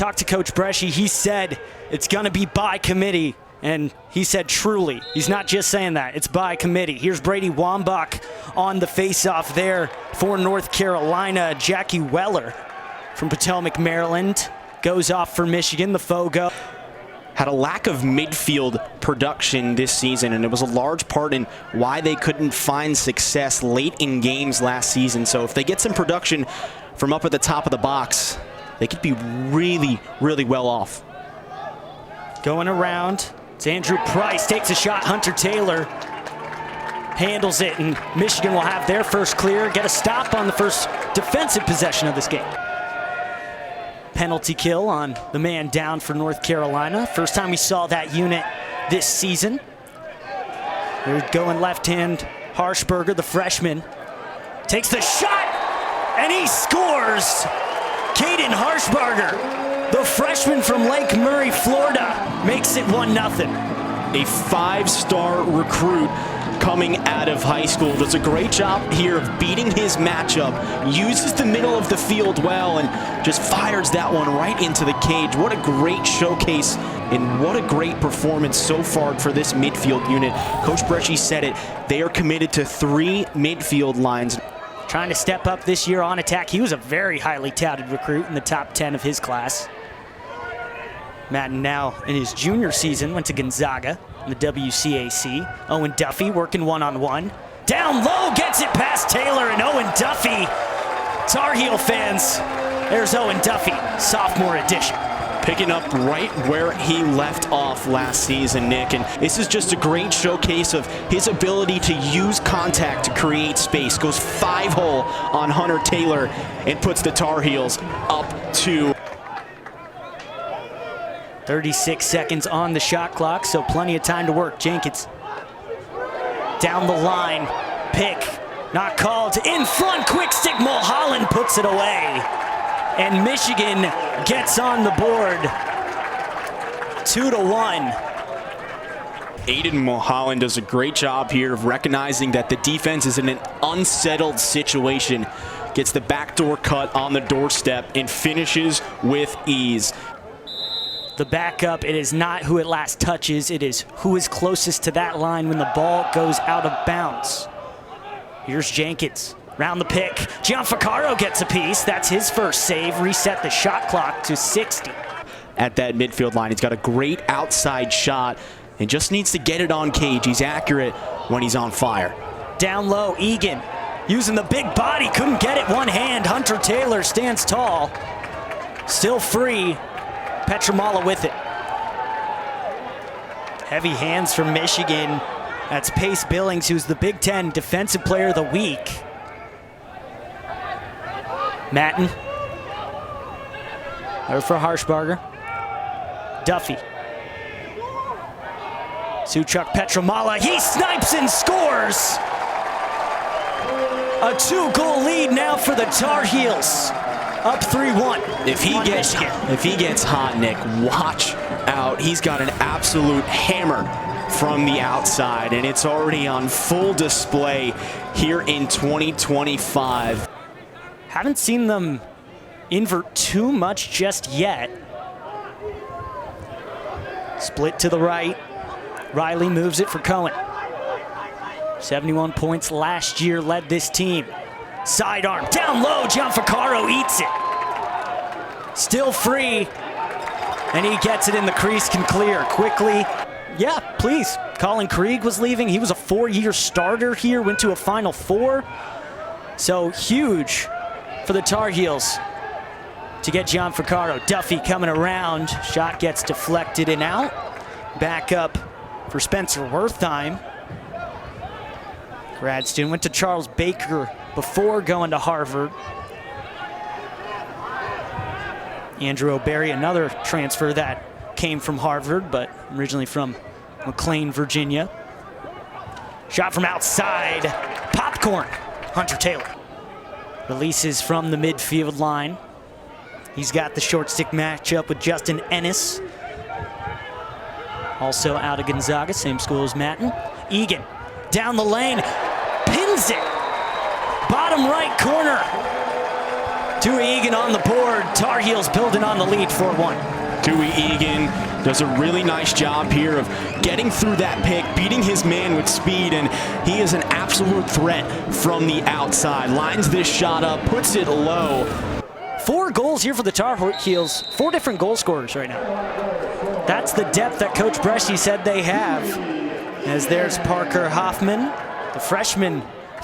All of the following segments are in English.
Talked to Coach Bresci. He said it's going to be by committee. And he said truly. He's not just saying that. It's by committee. Here's Brady Wambach on the faceoff there for North Carolina. Jackie Weller from Potomac, Maryland, goes off for Michigan. The Fogo had a lack of midfield production this season, and it was a large part in why they couldn't find success late in games last season. So if they get some production from up at the top of the box, they could be really, really well off. Going around, it's Andrew Price, takes a shot. Hunter Taylor handles it, and Michigan will have their first clear, get a stop on the first defensive possession of this game. Penalty kill on the man down for North Carolina. First time we saw that unit this season. They're going left hand. Harshberger, the freshman, takes the shot, and he scores. Caden Harshberger, the freshman from Lake Murray, Florida, makes it 1-0. A five-star recruit coming out of high school does a great job here of beating his matchup, uses the middle of the field well, and just fires that one right into the cage. What a great showcase and what a great performance so far for this midfield unit. Coach Bresci said it, they are committed to 3 midfield lines. Trying to step up this year on attack. He was a very highly touted recruit in the top 10 of his class. Madden now in his junior season went to Gonzaga in the WCAC. Owen Duffy working one-on-one. Down low, gets it past Taylor, and Owen Duffy. Tar Heel fans, there's Owen Duffy, sophomore edition. Picking up right where he left off last season, Nick. And this is just a great showcase of his ability to use contact to create space. Goes 5-hole on Hunter Taylor and puts the Tar Heels up 2. 36 seconds on the shot clock, so plenty of time to work. Jenkins down the line, pick, not called, in front, quick stick, Mulholland puts it away. And Michigan gets on the board, 2-1. Aiden Mulholland does a great job here of recognizing that the defense is in an unsettled situation. Gets the backdoor cut on the doorstep and finishes with ease. The backup, it is not who it last touches, it is who is closest to that line when the ball goes out of bounds. Here's Jenkins, round the pick. Gianfrancaro gets a piece, that's his first save, reset the shot clock to 60. At that midfield line, he's got a great outside shot and just needs to get it on cage. He's accurate when he's on fire. Down low, Egan, using the big body, couldn't get it one hand. Hunter Taylor stands tall, still free. Petramala with it. Heavy hands from Michigan. That's Pace Billings, who's the Big Ten Defensive Player of the Week. Matten. There for Harshberger. Duffy. Suchuk Petramala. He snipes and scores. A 2-goal lead now for the Tar Heels. Up 3-1. If he gets hot, Nick, watch out. He's got an absolute hammer from the outside, and it's already on full display here in 2025. Haven't seen them invert too much just yet. Split to the right. Riley moves it for Cohen. 71 points last year, led this team. Sidearm, down low, Gianfrancaro eats it. Still free, and he gets it in the crease, can clear quickly. Yeah, please. Colin Krieg was leaving. He was a 4-year starter here, went to a Final Four. So huge for the Tar Heels to get Gianfrancaro. Duffy coming around, shot gets deflected and out. Back up for Spencer Wertheim. Grad student, went to Charles Baker before going to Harvard. Andrew O'Berry, another transfer that came from Harvard, but originally from McLean, Virginia. Shot from outside, popcorn, Hunter Taylor. Releases from the midfield line. He's got the short stick matchup with Justin Ennis. Also out of Gonzaga, same school as Matten. Egan, down the lane, pins it. Bottom right corner. Tui Egan on the board. Tar Heels building on the lead 4-1. Tui Egan does a really nice job here of getting through that pick, beating his man with speed, and he is an absolute threat from the outside. Lines this shot up, puts it low. 4 goals here for the Tar Heels. 4 different goal scorers right now. That's the depth that Coach Bresci said they have. As there's Parker Hoffman, the freshman.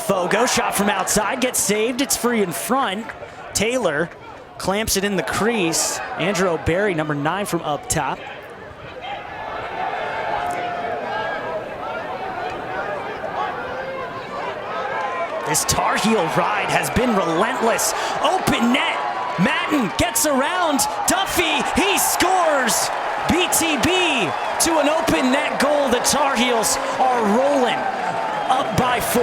Fogo, shot from outside, gets saved. It's free in front. Taylor clamps it in the crease. Andrew O'Barry, number 9 from up top. This Tar Heel ride has been relentless. Open net. Madden gets around. Duffy, he scores. BTB to an open net goal. The Tar Heels are rolling up by 4.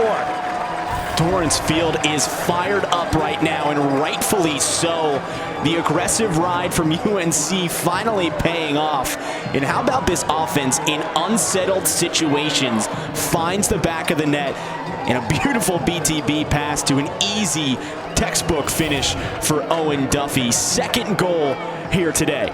Torrance Field is fired up right now, and rightfully so. The aggressive ride from UNC finally paying off. And how about this offense in unsettled situations? Finds the back of the net, and a beautiful BTB pass to an easy textbook finish for Owen Duffy. Second goal here today.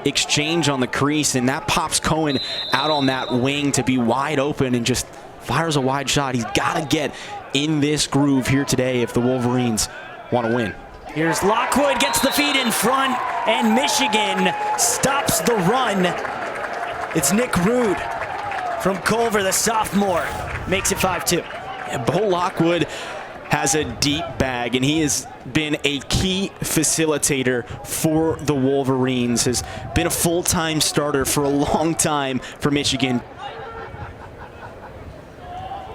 Exchange on the crease, and that pops Cohen out on that wing to be wide open and just fires a wide shot. He's got to get in this groove here today if the Wolverines want to win. Here's Lockwood, gets the feed in front, and Michigan stops the run. It's Nick Rude from Culver, the sophomore, makes it 5-2. Yeah, Bo Lockwood has a deep bag, and he has been a key facilitator for the Wolverines, has been a full-time starter for a long time for Michigan.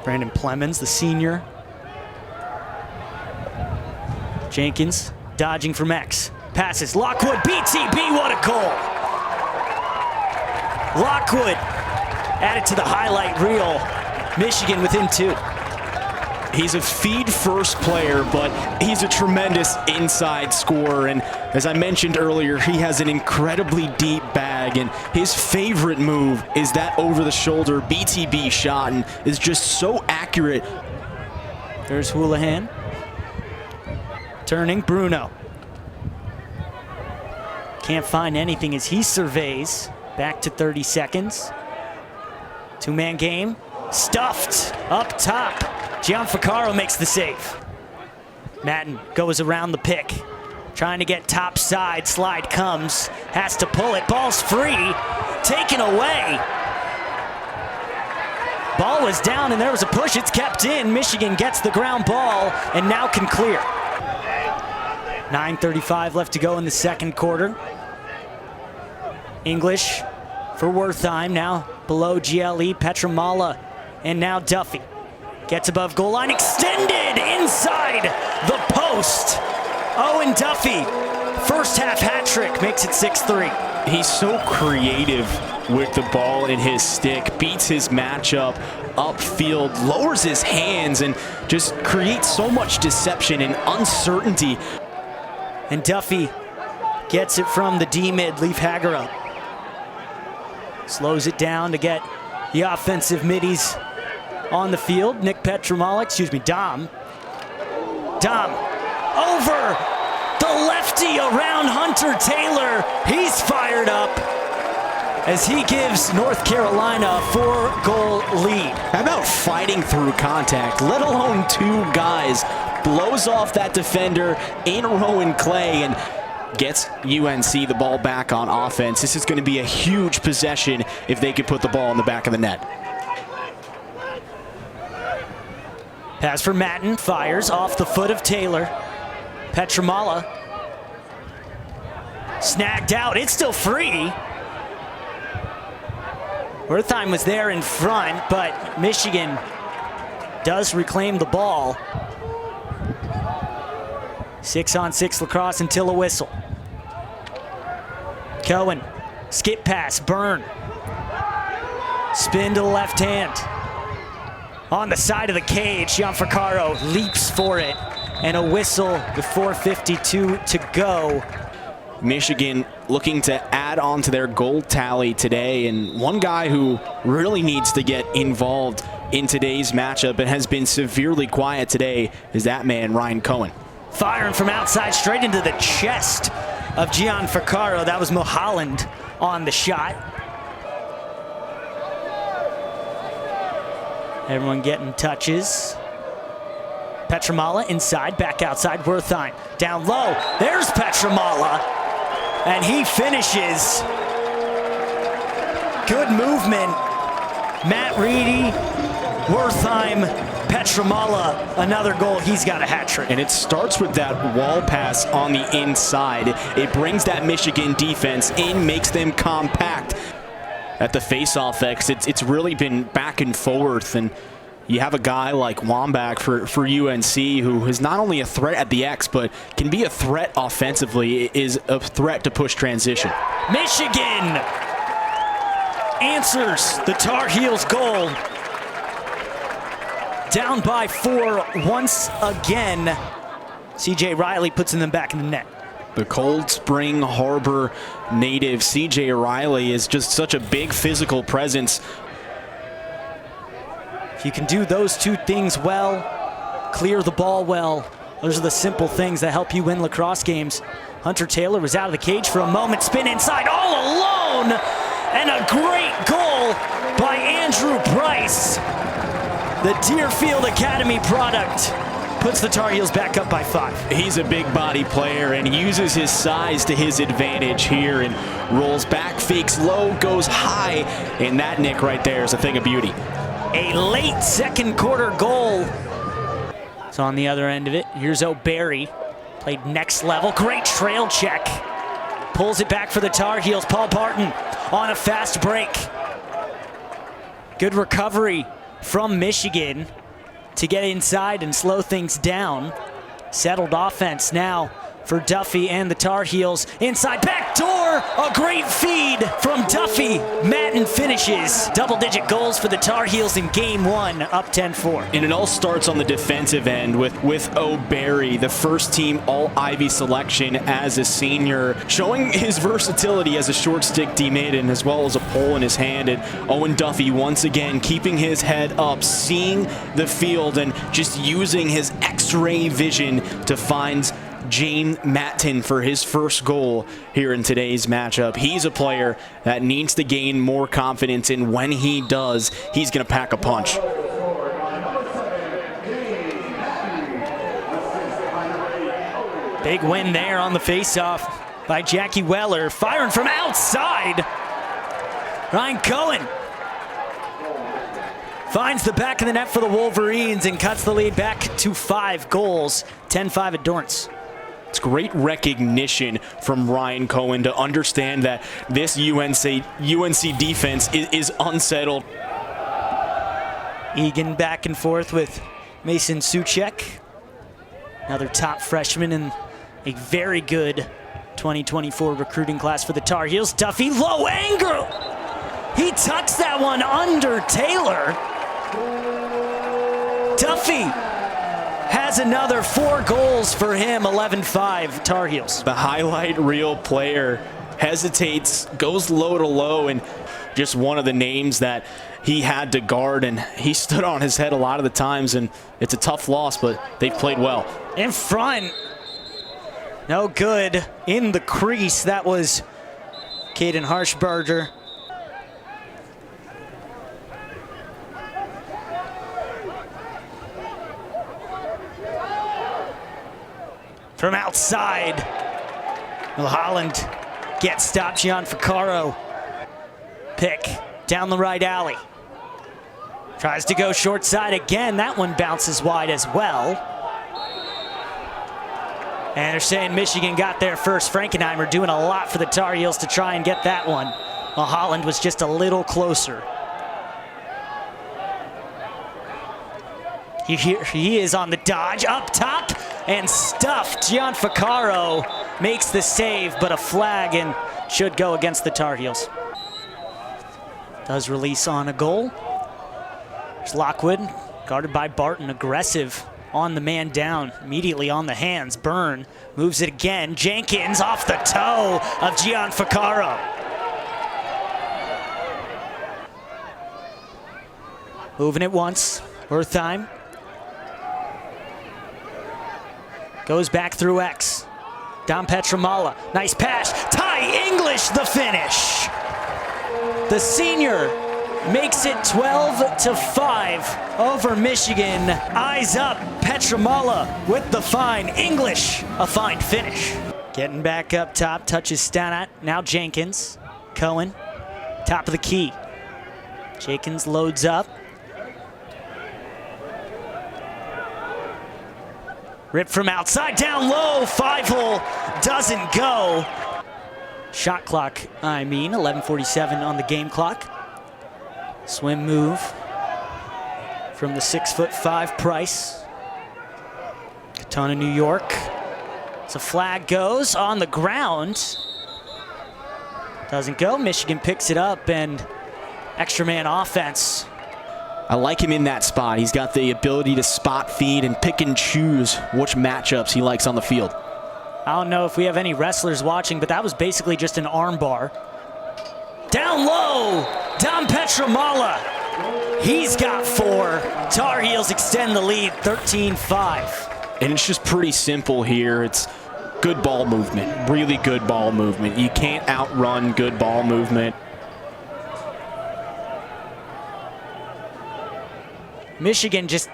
Brandon Plemons, the senior. Jenkins dodging from X. Passes. Lockwood, BTB, what a goal! Lockwood added to the highlight reel. Michigan within 2. He's a feed-first player, but he's a tremendous inside scorer. And as I mentioned earlier, he has an incredibly deep bag, and his favorite move is that over-the-shoulder BTB shot, and is just so accurate. There's Houlihan. Turning, Bruno. Can't find anything as he surveys. Back to 30 seconds. 2-man game. Stuffed up top. Gianfrancaro makes the save. Madden goes around the pick. Trying to get top side. Slide comes. Has to pull it. Ball's free. Taken away. Ball was down and there was a push. It's kept in. Michigan gets the ground ball and now can clear. 9:35 left to go in the second quarter. English for Wertheim, now below GLE, Petramala, and now Duffy. Gets above goal line, extended inside the post. Owen Duffy, first half hat trick, makes it 6-3. He's so creative with the ball in his stick, beats his matchup upfield, lowers his hands, and just creates so much deception and uncertainty. And Duffy gets it from the D-mid, Leaf Hagera. Slows it down to get the offensive middies on the field. Dom. Dom over the lefty around Hunter Taylor. He's fired up as he gives North Carolina a 4-goal lead. How about fighting through contact, let alone 2 guys? Blows off that defender in Rowan Clay and gets UNC the ball back on offense. This is going to be a huge possession if they could put the ball in the back of the net. Pass for Madden, fires off the foot of Taylor. Petramala snagged out, it's still free. Wertheim was there in front, but Michigan does reclaim the ball. 6-on-6 lacrosse until a whistle. Cohen, skip pass, Byrne. Spin to the left hand. On the side of the cage, Gianfrancaro leaps for it. And a whistle with 4:52 to go. Michigan looking to add on to their goal tally today, and one guy who really needs to get involved in today's matchup and has been severely quiet today is that man, Ryan Cohen. Firing from outside straight into the chest of Gian Ficaro. That was Mulholland on the shot. Everyone getting touches. Petramala inside, back outside. Wertheim down low. There's Petramala. And he finishes. Good movement. Matt Reedy, Wertheim, Petramala, another goal. He's got a hat trick. And it starts with that wall pass on the inside. It brings that Michigan defense in, makes them compact. At the face-off X, it's really been back and forth, and you have a guy like Wambach for UNC who is not only a threat at the X, but can be a threat offensively, is a threat to push transition. Michigan answers the Tar Heels goal. Down by 4 once again. CJ Riley puts them back in the net. The Cold Spring Harbor native CJ Riley is just such a big physical presence. If you can do those two things well, clear the ball well, those are the simple things that help you win lacrosse games. Hunter Taylor was out of the cage for a moment, spin inside all alone, and a great goal by Andrew Bryce. The Deerfield Academy product puts the Tar Heels back up by 5. He's a big body player and uses his size to his advantage here and rolls back, fakes low, goes high, and that nick right there is a thing of beauty. A late second quarter goal. So on the other end of it, here's O'Barry. Played next level, great trail check. Pulls it back for the Tar Heels. Paul Barton on a fast break. Good recovery from Michigan to get inside and slow things down. Settled offense now for Duffy and the Tar Heels. Inside back door, a great feed from Duffy. Matten finishes. Double-digit goals for the Tar Heels in game 1, up 10-4. And it all starts on the defensive end with O'Barry, the first team All-Ivy selection as a senior, showing his versatility as a short stick D-mid and as well as a pole in his hand. And Owen Duffy once again keeping his head up, seeing the field and just using his X-ray vision to find Jane Matten for his first goal here in today's matchup. He's a player that needs to gain more confidence, and when he does, he's going to pack a punch. Big win there on the faceoff by Jackie Weller. Firing from outside. Ryan Cohen finds the back of the net for the Wolverines and cuts the lead back to 5 goals. 10-5 at Dorrance. It's great recognition from Ryan Cohen to understand that this UNC defense is unsettled. Egan back and forth with Mason Suchek. Another top freshman in a very good 2024 recruiting class for the Tar Heels. Duffy, low angle. He tucks that one under Taylor. Duffy has another 4 goals for him, 11-5 Tar Heels. The highlight reel player hesitates, goes low to low, and just one of the names that he had to guard, and he stood on his head a lot of the times, and it's a tough loss, but they've played well. In front, no good. In the crease, that was Caden Harshberger. From outside, Mulholland gets stopped. Gian Ficaro. Pick down the right alley. Tries to go short side again. That one bounces wide as well. And they're saying Michigan got there first. Frankenheimer doing a lot for the Tar Heels to try and get that one. Mulholland was just a little closer. He is on the dodge, up top, and stuffed. Gian Ficaro makes the save, but a flag and should go against the Tar Heels. Does release on a goal. There's Lockwood, guarded by Barton, aggressive on the man down, immediately on the hands. Byrne moves it again. Jenkins off the toe of Gian Ficaro. Moving it once, Wertheim. Goes back through X. Dom Petramala, nice pass. Ty English, the finish. The senior makes it 12-5 over Michigan. Eyes up, Petramala with the fine. English, a fine finish. Getting back up top, touches Stanat. Now Jenkins, Cohen, top of the key. Jenkins loads up. Ripped from outside, down low, 5-hole, doesn't go. Shot clock, 11:47 on the game clock. Swim move from the 6'5" Price. Katona, New York. So flag goes on the ground. Doesn't go, Michigan picks it up and extra man offense. I like him in that spot. He's got the ability to spot feed and pick and choose which matchups he likes on the field. I don't know if we have any wrestlers watching, but that was basically just an arm bar. Down low, Dom Petramala. He's got 4. Tar Heels extend the lead, 13-5. And it's just pretty simple here. It's good ball movement, really good ball movement. You can't outrun good ball movement. Michigan just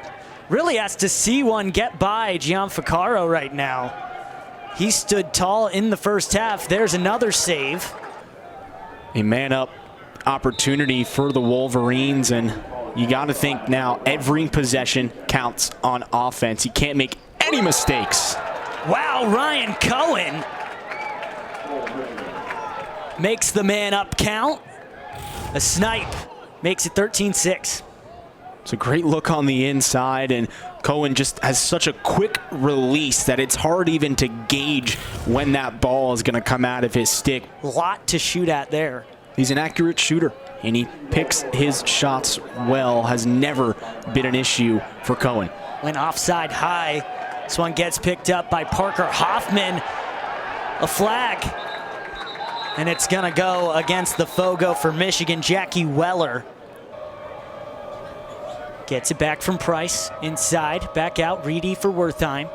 really has to see one get by Gianfrancaro right now. He stood tall in the first half. There's another save. A man-up opportunity for the Wolverines, and you got to think now every possession counts on offense. You can't make any mistakes. Wow, Ryan Cohen makes the man-up count. A snipe makes it 13-6. It's a great look on the inside, and Cohen just has such a quick release that it's hard even to gauge when that ball is going to come out of his stick. A lot to shoot at there. He's an accurate shooter, and he picks his shots well. Has never been an issue for Cohen. Went offside high. This one gets picked up by Parker Hoffman. A flag. And it's going to go against the Fogo for Michigan, Jackie Weller. Gets it back from Price, inside, back out, Reedy for Wertheim.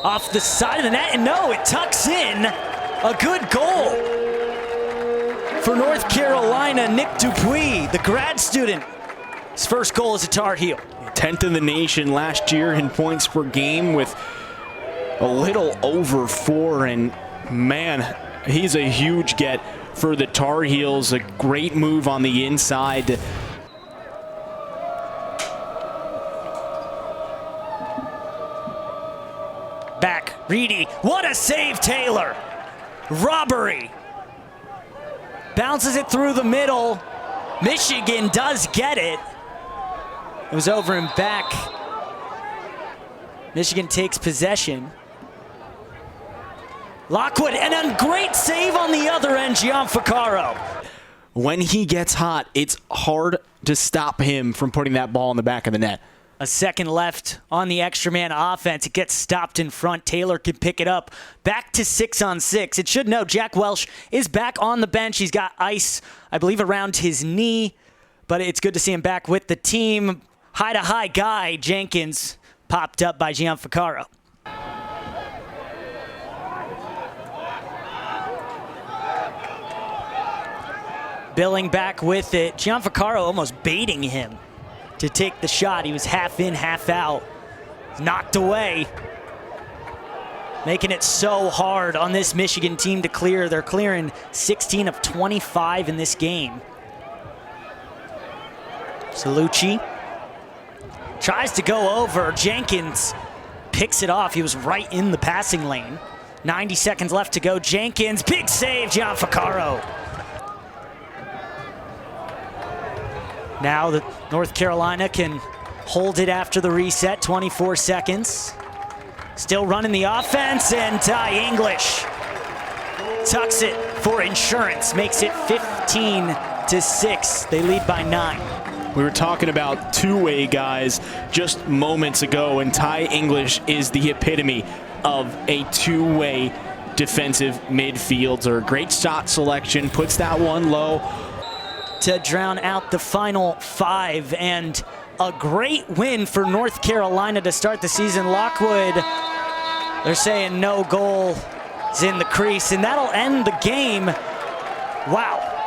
Off the side of the net, and no, it tucks in. A good goal for North Carolina, Nick Dupuis, the grad student. His first goal as a Tar Heel. 10th in the nation last year in points per game with a little over 4, and man, he's a huge get for the Tar Heels. A great move on the inside. Back, Reedy. What a save, Taylor. Robbery. Bounces it through the middle. Michigan does get it. It was over and back. Michigan takes possession. Lockwood, and a great save on the other end, Gianfrancaro. When he gets hot, it's hard to stop him from putting that ball in the back of the net. A second left on the extra man offense. It gets stopped in front. Taylor can pick it up. Back to 6-on-6. It should know Jack Welsh is back on the bench. He's got ice, I believe, around his knee, but it's good to see him back with the team. High-to-high guy, Jenkins, popped up by Gianfrancaro. Billing back with it. Gianfrancaro almost baiting him to take the shot. He was half in, half out. Knocked away. Making it so hard on this Michigan team to clear. They're clearing 16 of 25 in this game. Salucci tries to go over. Jenkins picks it off. He was right in the passing lane. 90 seconds left to go. Jenkins, big save, Gianfrancaro. Now the North Carolina can hold it after the reset, 24 seconds. Still running the offense, and Ty English tucks it for insurance, makes it 15-6. They lead by 9. We were talking about two-way guys just moments ago, and Ty English is the epitome of a two-way defensive midfielder. Great shot selection, puts that one low. to drown out the final 5. And a great win for North Carolina to start the season. Lockwood, they're saying no goal is in the crease, and that'll end the game. Wow.